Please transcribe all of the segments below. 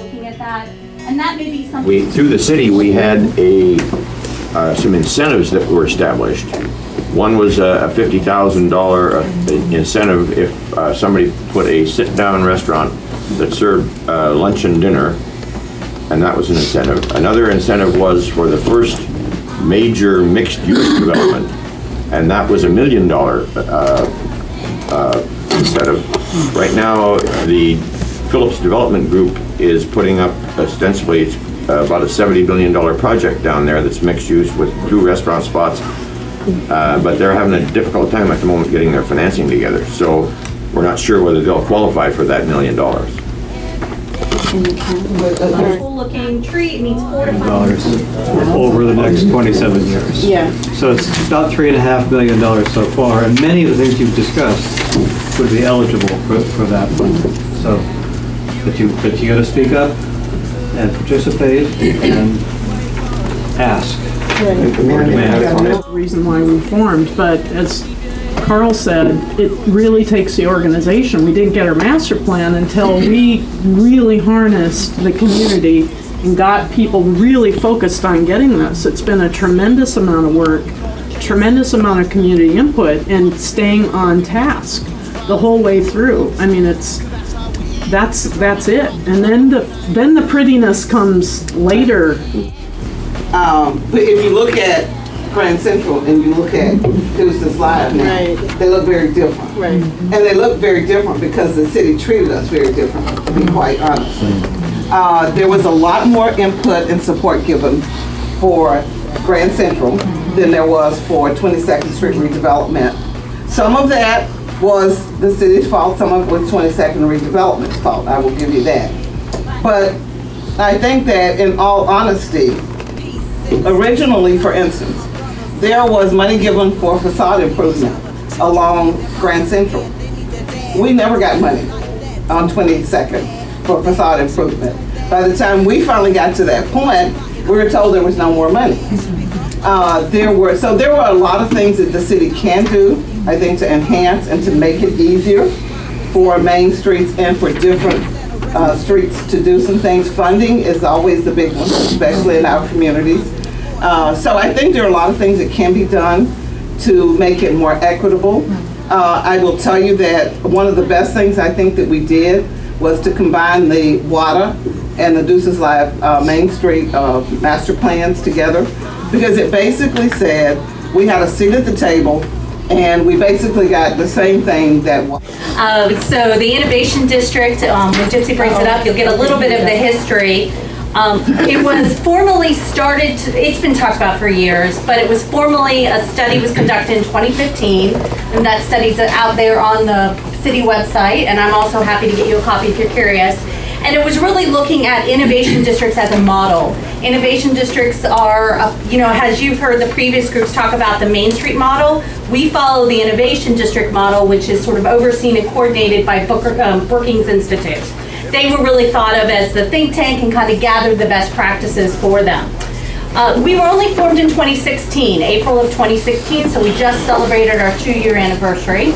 looking at that. And that may be something. Through the city, we had some incentives that were established. One was a $50,000 incentive if somebody put a sit-down restaurant that served lunch and dinner, and that was an incentive. Another incentive was for the first major mixed-use development, and that was $1 million incentive. Right now, the Phillips Development Group is putting up ostensibly about a $70 billion project down there that's mixed use with 2 restaurant spots, but they're having a difficult time at the moment getting their financing together. So we're not sure whether they'll qualify for that $1 million. Looking tree, it needs $4 to $5 million over the next 27 years. Yeah. So it's about $3.5 million so far, and many of the things you've discussed would be eligible for that fund. So, but you got to speak up and participate and ask. That's the reason why we formed, but as Carl said, it really takes the organization. We didn't get our master plan until we really harnessed the community and got people really focused on getting this. It's been a tremendous amount of work, tremendous amount of community input, and staying on task the whole way through. I mean, that's it. And then the prettiness comes later. But if you look at Grand Central and you look at Deuces Live now, Right. they look very different. Right. And they look very different because the city treated us very differently, to be quite honest. There was a lot more input and support given for Grand Central than there was for 22nd Street redevelopment. Some of that was the city's fault, some of it was 22nd redevelopment's fault, I will give you that. But I think that in all honesty, originally, for instance, there was money given for facade improvement along Grand Central. We never got money on 22nd for facade improvement. By the time we finally got to that point, we were told there was no more money. There were a lot of things that the city can do, I think, to enhance and to make it easier for main streets and for different streets to do some things. Funding is always the big one, especially in our communities. So I think there are a lot of things that can be done to make it more equitable. I will tell you that one of the best things I think that we did was to combine the water and the Deuces Live Main Street master plans together, because it basically said we had a seat at the table and we basically got the same thing that so the Innovation District, when Gypsy brings it up, you'll get a little bit of the history. It was formally started, it's been talked about for years, but it was formally, a study was conducted in 2015, and that study's out there on the city website, and I'm also happy to get you a copy if you're curious. And it was really looking at innovation districts as a model. Innovation districts are, as you've heard the previous groups talk about the Main Street model, we follow the Innovation District model, which is sort of overseen and coordinated by Brookings Institute. They were really thought of as the think tank and kind of gathered the best practices for them. We were only formed in 2016, April of 2016, so we just celebrated our 2-year anniversary.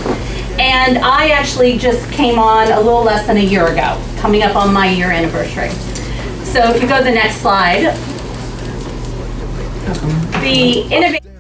And I actually just came on a little less than a year ago, coming up on my year anniversary. So if you go to the next slide, the innovation